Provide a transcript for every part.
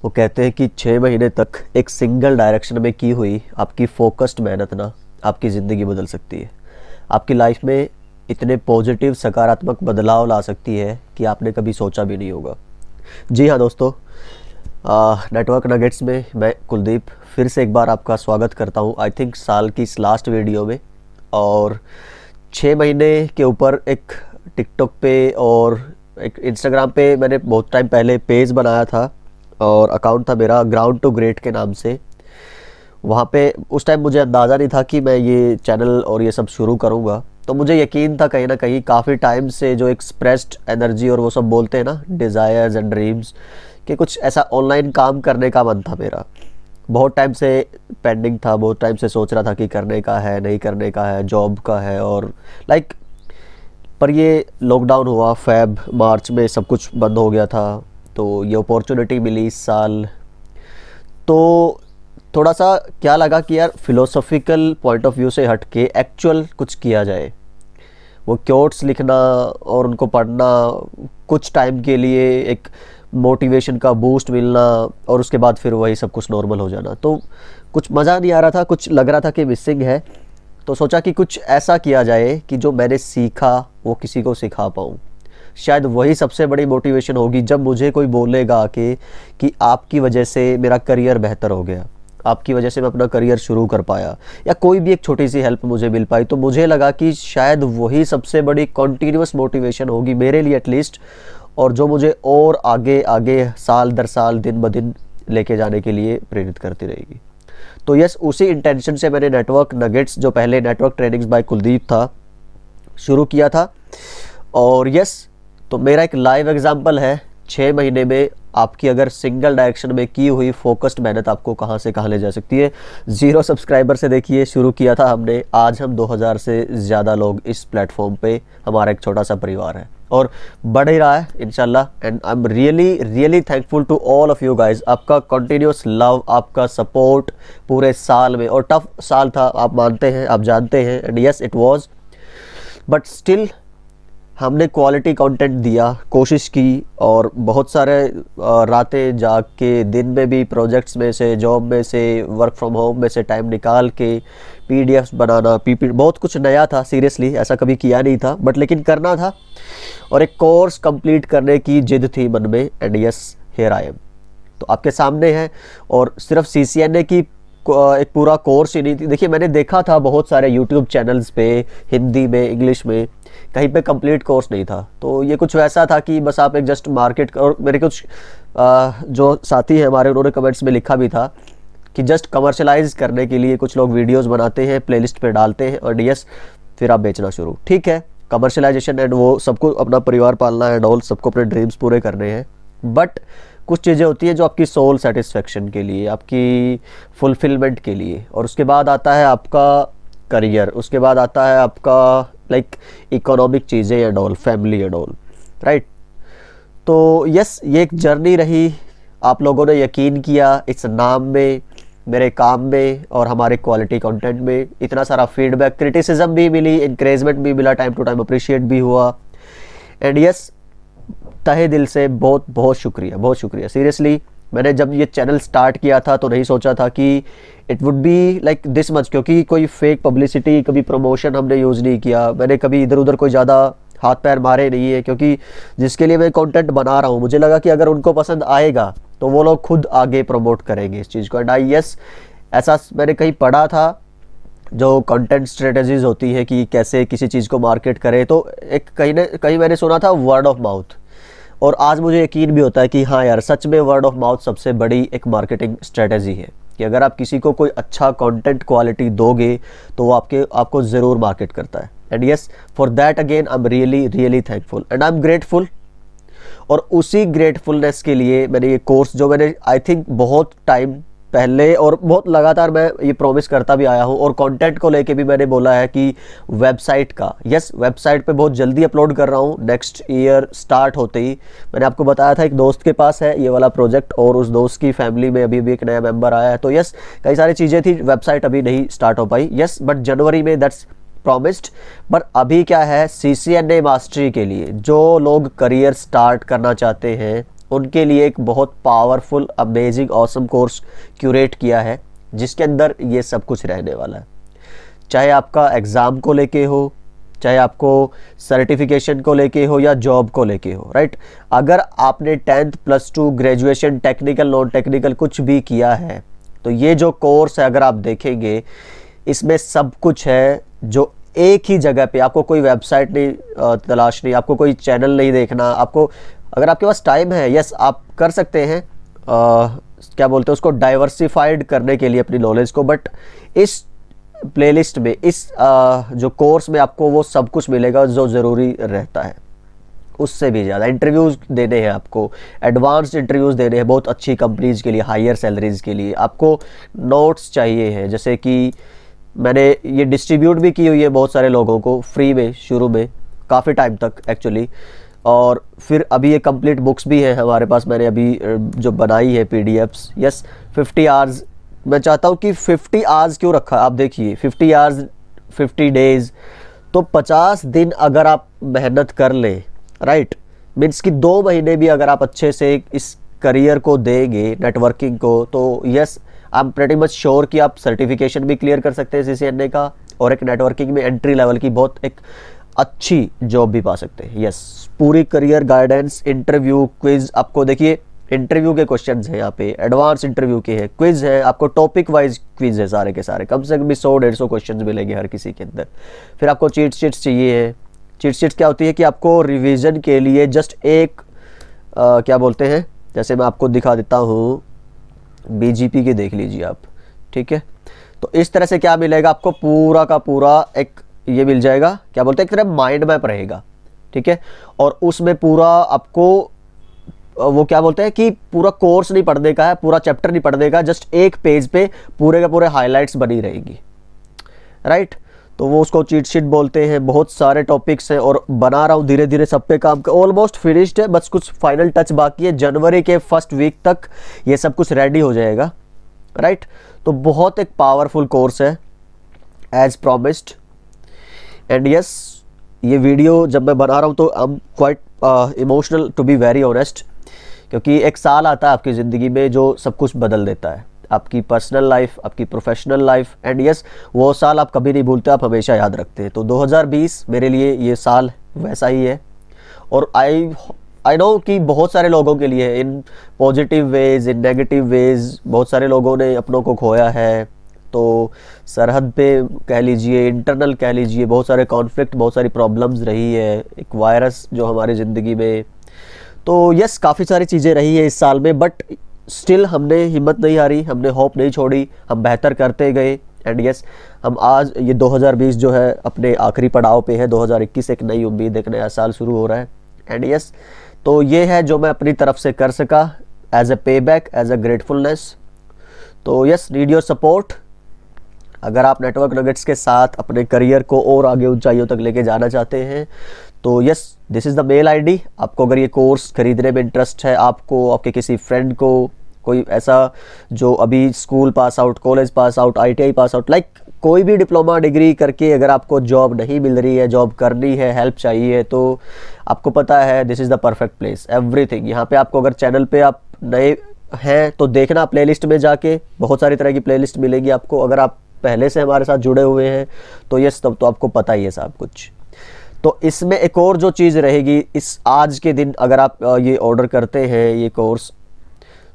वो कहते हैं कि 6 महीने तक एक सिंगल डायरेक्शन में की हुई आपकी फोकस्ड मेहनत ना आपकी ज़िंदगी बदल सकती है। आपकी लाइफ में इतने पॉजिटिव सकारात्मक बदलाव ला सकती है कि आपने कभी सोचा भी नहीं होगा। जी हाँ दोस्तों, नेटवर्क नगेट्स में मैं कुलदीप फिर से एक बार आपका स्वागत करता हूँ। आई थिंक साल की इस लास्ट वीडियो में, और 6 महीने के ऊपर एक टिकटॉक पे और एक इंस्टाग्राम पे मैंने बहुत टाइम पहले पेज बनाया था और अकाउंट था मेरा ग्राउंड टू ग्रेट के नाम से। वहाँ पे उस टाइम मुझे अंदाज़ा नहीं था कि मैं ये चैनल और ये सब शुरू करूँगा, तो मुझे यकीन था कहीं ना कहीं काफ़ी टाइम से जो एक्सप्रेस्ड एनर्जी और वो सब बोलते हैं ना, डिज़ायर्स एंड ड्रीम्स, कि कुछ ऐसा ऑनलाइन काम करने का मन था मेरा। बहुत टाइम से पेंडिंग था, बहुत टाइम से सोच रहा था कि करने का है, नहीं करने का है, जॉब का है और पर ये लॉकडाउन हुआ, फेब मार्च में सब कुछ बंद हो गया था, तो ये अपॉर्चुनिटी मिली इस साल। तो थोड़ा सा क्या लगा कि यार फिलोसॉफिकल पॉइंट ऑफ व्यू से हट के एक्चुअल कुछ किया जाए। वो क्योट्स लिखना और उनको पढ़ना, कुछ टाइम के लिए एक मोटिवेशन का बूस्ट मिलना और उसके बाद फिर वही सब कुछ नॉर्मल हो जाना, तो कुछ मज़ा नहीं आ रहा था, कुछ लग रहा था कि मिसिंग है। तो सोचा कि कुछ ऐसा किया जाए कि जो मैंने सीखा वो किसी को सिखा पाऊँ। शायद वही सबसे बड़ी मोटिवेशन होगी जब मुझे कोई बोलेगा कि आपकी वजह से मेरा करियर बेहतर हो गया, आपकी वजह से मैं अपना करियर शुरू कर पाया, या कोई भी एक छोटी सी हेल्प मुझे मिल पाई। तो मुझे लगा कि शायद वही सबसे बड़ी कॉन्टीन्यूअस मोटिवेशन होगी मेरे लिए एटलीस्ट, और जो मुझे और आगे आगे साल दर साल दिन ब दिन लेके जाने के लिए प्रेरित करती रहेगी। तो यस, उसी इंटेंशन से मैंने नेटवर्क नगेट्स, जो पहले नेटवर्क ट्रेनिंग्स बाय कुलदीप था, शुरू किया था। और यस, तो मेरा एक लाइव एग्जांपल है 6 महीने में आपकी अगर सिंगल डायरेक्शन में की हुई फोकस्ड मेहनत आपको कहाँ से कहाँ ले जा सकती है। 0 सब्सक्राइबर से देखिए शुरू किया था हमने, आज हम 2000 से ज़्यादा लोग इस प्लेटफॉर्म पे, हमारा एक छोटा सा परिवार है और बढ़ ही रहा है इंशाल्लाह। And I am really thankful to all of you guys. आपका कंटिन्यूस लव, आपका सपोर्ट पूरे साल में, और टफ साल था, आप मानते हैं, आप जानते हैं, and yes it was, but still हमने क्वालिटी कंटेंट दिया, कोशिश की, और बहुत सारे रातें जाग के, दिन में भी प्रोजेक्ट्स में से, जॉब में से, वर्क फ्रॉम होम में से टाइम निकाल के पीडीएफ्स बनाना, पीपीटी, बहुत कुछ नया था। सीरियसली ऐसा कभी किया नहीं था, बट लेकिन करना था, और एक कोर्स कंप्लीट करने की जिद थी मन में। And yes, here I am, तो आपके सामने है। और सिर्फ CCNA की एक पूरा कोर्स ही नहीं थी। देखिए, मैंने देखा था बहुत सारे यूट्यूब चैनल्स पे, हिंदी में, इंग्लिश में, कहीं पे कंप्लीट कोर्स नहीं था। तो ये कुछ वैसा था कि बस आप एक जस्ट मार्केट, और मेरे कुछ जो साथी हैं हमारे, उन्होंने कमेंट्स में लिखा भी था कि जस्ट कमर्शलाइज करने के लिए कुछ लोग वीडियोस बनाते हैं, प्लेलिस्ट पे डालते हैं, और यस फिर आप बेचना शुरू। ठीक है, कमर्शलाइजेशन एंड वो सबको अपना परिवार पालना एंड ऑल, सबको अपने ड्रीम्स पूरे करने हैं, बट कुछ चीज़ें होती हैं जो आपकी सोल सेटिस्फेक्शन के लिए, आपकी फुलफिलमेंट के लिए, और उसके बाद आता है आपका करियर, उसके बाद आता है आपका इकोनॉमिक चीज़ें and all, family and all, right. तो यस, ये एक जर्नी रही। आप लोगों ने यकीन किया इस नाम में, मेरे काम में, और हमारे क्वालिटी कंटेंट में। इतना सारा फीडबैक, क्रिटिसिज्म भी मिली, इंकरेजमेंट भी मिला, टाइम टू टाइम अप्रिशिएट भी हुआ। एंड यस, तहे दिल से बहुत बहुत शुक्रिया, बहुत शुक्रिया। सीरियसली, मैंने जब ये चैनल स्टार्ट किया था तो नहीं सोचा था कि it would be like this much, क्योंकि कोई फेक पब्लिसिटी, कभी प्रमोशन हमने यूज़ नहीं किया। मैंने कभी इधर उधर कोई ज़्यादा हाथ पैर मारे नहीं है, क्योंकि जिसके लिए मैं कंटेंट बना रहा हूँ, मुझे लगा कि अगर उनको पसंद आएगा तो वो लोग खुद आगे प्रमोट करेंगे इस चीज़ को। एंड आई यस, ऐसा मैंने कहीं पढ़ा था, जो कंटेंट स्ट्रेटजीज होती है कि कैसे किसी चीज़ को मार्केट करें, तो एक कहीं मैंने सुना था वर्ड ऑफ माउथ, और आज मुझे यकीन भी होता है कि हाँ यार, सच में वर्ड ऑफ माउथ सबसे बड़ी एक मार्केटिंग स्ट्रेटजी है, कि अगर आप किसी को कोई अच्छा कंटेंट क्वालिटी दोगे तो वो आपको ज़रूर मार्केट करता है। And yes, for that again I am really thankful and I am grateful. और उसी ग्रेटफुलनेस के लिए मैंने ये कोर्स, जो मैंने आई थिंक बहुत टाइम पहले और बहुत लगातार मैं ये प्रॉमिस करता भी आया हूँ, और कंटेंट को लेके भी मैंने बोला है कि वेबसाइट का, यस वेबसाइट पे बहुत जल्दी अपलोड कर रहा हूँ, नेक्स्ट ईयर स्टार्ट होते ही। मैंने आपको बताया था एक दोस्त के पास है ये वाला प्रोजेक्ट, और उस दोस्त की फैमिली में अभी भी एक नया मेंबर आया है। तो यस, कई सारी चीज़ें थी, वेबसाइट अभी नहीं स्टार्ट हो पाई, यस, बट जनवरी में दैट्स प्रॉमिस्ड। पर अभी क्या है, CCNA मास्टरी के लिए जो लोग करियर स्टार्ट करना चाहते हैं उनके लिए एक बहुत powerful amazing awesome course curate किया है, जिसके अंदर ये सब कुछ रहने वाला है। चाहे आपका एग्ज़ाम को लेके हो, चाहे आपको सर्टिफिकेशन को लेके हो या जॉब को लेके हो, राइट। अगर आपने 10th +2 graduation technical non technical कुछ भी किया है, तो ये जो कोर्स है अगर आप देखेंगे इसमें सब कुछ है जो एक ही जगह पे, आपको कोई वेबसाइट नहीं तलाशनी, आपको कोई चैनल नहीं देखना, आपको अगर आपके पास टाइम है, यस आप कर सकते हैं क्या बोलते हैं उसको, डाइवर्सिफाइड करने के लिए अपनी नॉलेज को, बट इस प्लेलिस्ट में, इस जो कोर्स में आपको वो सब कुछ मिलेगा जो ज़रूरी रहता है, उससे भी ज़्यादा। इंटरव्यूज़ देने हैं आपको, एडवांस्ड इंटरव्यूज़ देने हैं बहुत अच्छी कंपनीज़ के लिए, हायर सैलरीज़ के लिए। आपको नोट्स चाहिए हैं, जैसे कि मैंने ये डिस्ट्रीब्यूट भी की हुई है बहुत सारे लोगों को फ्री में, शुरू में काफ़ी टाइम तक एक्चुअली, और फिर अभी ये कंप्लीट बुक्स भी है हमारे पास, मैंने अभी जो बनाई है PDFs। यस 50 आवर्स, मैं चाहता हूँ कि 50 आवर्स क्यों रखा, आप देखिए 50 आवर्स 50 डेज़, तो 50 दिन अगर आप मेहनत कर लें, राइट, मीन्स कि 2 महीने भी अगर आप अच्छे से इस करियर को देंगे, नेटवर्किंग को, तो yes I am pretty much sure कि आप सर्टिफिकेशन भी क्लियर कर सकते हैं CCNA का, और एक नेटवर्किंग में एंट्री लेवल की बहुत एक अच्छी जॉब भी पा सकते हैं। यस पूरी करियर गाइडेंस, इंटरव्यू, क्विज, आपको देखिए इंटरव्यू के क्वेश्चंस हैं यहाँ पे, एडवांस इंटरव्यू के हैं, क्विज है, आपको टॉपिक वाइज क्विज है सारे के सारे, कम से कम भी 100-150 क्वेश्चंस मिलेंगे हर किसी के अंदर। फिर आपको चीट शीट्स चाहिए है। चीट शीट्स क्या होती है कि आपको रिवीजन के लिए जस्ट एक क्या बोलते हैं, जैसे मैं आपको दिखा देता हूँ, BGP के देख लीजिए आप, ठीक है। तो इस तरह से क्या मिलेगा आपको, पूरा का पूरा एक ये मिल जाएगा, क्या बोलते हैं, एक तरह माइंड मैप रहेगा, ठीक है। और उसमें पूरा आपको वो क्या बोलते हैं कि पूरा कोर्स नहीं पढ़ने का है, पूरा चैप्टर नहीं पढ़ने का, जस्ट एक पेज पे पूरे के पूरे हाइलाइट्स बनी रहेगी, राइट। तो वो उसको चीट शीट बोलते हैं। बहुत सारे टॉपिक्स हैं और बना रहा हूँ धीरे धीरे सब पे काम, ऑलमोस्ट फिनिश्ड है, बस कुछ फाइनल टच बाकी है। जनवरी के फर्स्ट वीक तक ये सब कुछ रेडी हो जाएगा, राइट। तो बहुत एक पावरफुल कोर्स है एज प्रॉमिस्ड। एंड यस ये वीडियो जब मैं बना रहा हूँ तो I am quite emotional to be very honest, क्योंकि एक साल आता है आपकी ज़िंदगी में जो सब कुछ बदल देता है, आपकी पर्सनल लाइफ, आपकी प्रोफेशनल लाइफ। एंड यस वो साल आप कभी नहीं भूलते, आप हमेशा याद रखते हैं। तो 2020 मेरे लिए ये साल वैसा ही है, और आई नो कि बहुत सारे लोगों के लिए in positive ways, in negative ways, बहुत सारे लोगों ने अपनों को खोया है। तो सरहद पे कह लीजिए, इंटरनल कह लीजिए, बहुत सारे कॉन्फ्लिक्ट, बहुत सारी प्रॉब्लम्स रही है, एक वायरस जो हमारी ज़िंदगी में। तो यस काफ़ी सारी चीज़ें रही है इस साल में, बट स्टिल हमने हिम्मत नहीं हारी, हमने होप नहीं छोड़ी, हम बेहतर करते गए। एंड यस हम आज ये 2020 जो है अपने आखिरी पड़ाव पे है, 2021 एक नई उम्मीद, एक नया साल शुरू हो रहा है। एंड यस तो ये है जो मैं अपनी तरफ से कर सका एज ए पे बैक, एज ए ग्रेटफुलनेस। तो यस नीड योर सपोर्ट। अगर आप नेटवर्क नगेट्स के साथ अपने करियर को और आगे ऊंचाइयों तक लेके जाना चाहते हैं तो yes this is the mail ID. आपको अगर ये कोर्स खरीदने में इंटरेस्ट है, आपको, आपके किसी फ्रेंड को, कोई ऐसा जो अभी school pass out, college pass out, ITI pass out, like कोई भी डिप्लोमा डिग्री करके अगर आपको जॉब नहीं मिल रही है, जॉब करनी है, हेल्प चाहिए, तो आपको पता है this is the perfect place, everything. यहाँ पे आपको अगर चैनल पे आप नए हैं तो देखना प्लेलिस्ट में जाके, बहुत सारी तरह की प्लेलिस्ट मिलेगी आपको। अगर आप पहले से हमारे साथ जुड़े हुए हैं तो यस तब तो आपको पता ही है सब कुछ। तो इसमें एक और जो चीज़ रहेगी, इस आज के दिन अगर आप ये ऑर्डर करते हैं ये कोर्स,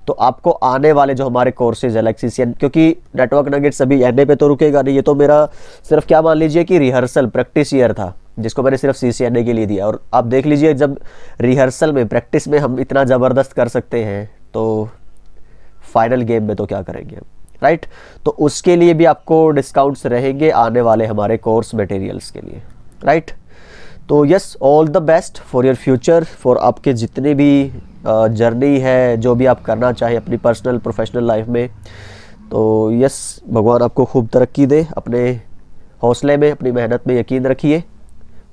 तो आपको आने वाले जो हमारे कोर्सेज है लाइक CCN, क्योंकि नेटवर्क नगेट्स अभी एनए पे तो रुकेगा नहीं, ये तो मेरा सिर्फ क्या मान लीजिए कि रिहर्सल प्रैक्टिस ईयर था जिसको मैंने सिर्फ CCNA के लिए दिया। और आप देख लीजिए जब रिहर्सल में, प्रैक्टिस में हम इतना ज़बरदस्त कर सकते हैं तो फाइनल गेम में तो क्या करेंगे हम, राइट। तो उसके लिए भी आपको डिस्काउंट्स रहेंगे आने वाले हमारे कोर्स मटेरियल्स के लिए, राइट। तो yes all the best for your future, for आपके जितने भी जर्नी है, जो भी आप करना चाहें अपनी पर्सनल प्रोफेशनल लाइफ में। तो यस भगवान आपको खूब तरक्की दे। अपने हौसले में, अपनी मेहनत में यकीन रखिए,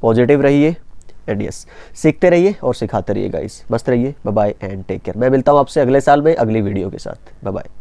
पॉजिटिव रहिए, एंड यस सीखते रहिए और सिखाते रहिए गाइस। मस्त रहिए, bye bye and take care. मैं मिलता हूँ आपसे अगले साल में अगली वीडियो के साथ। Bye bye.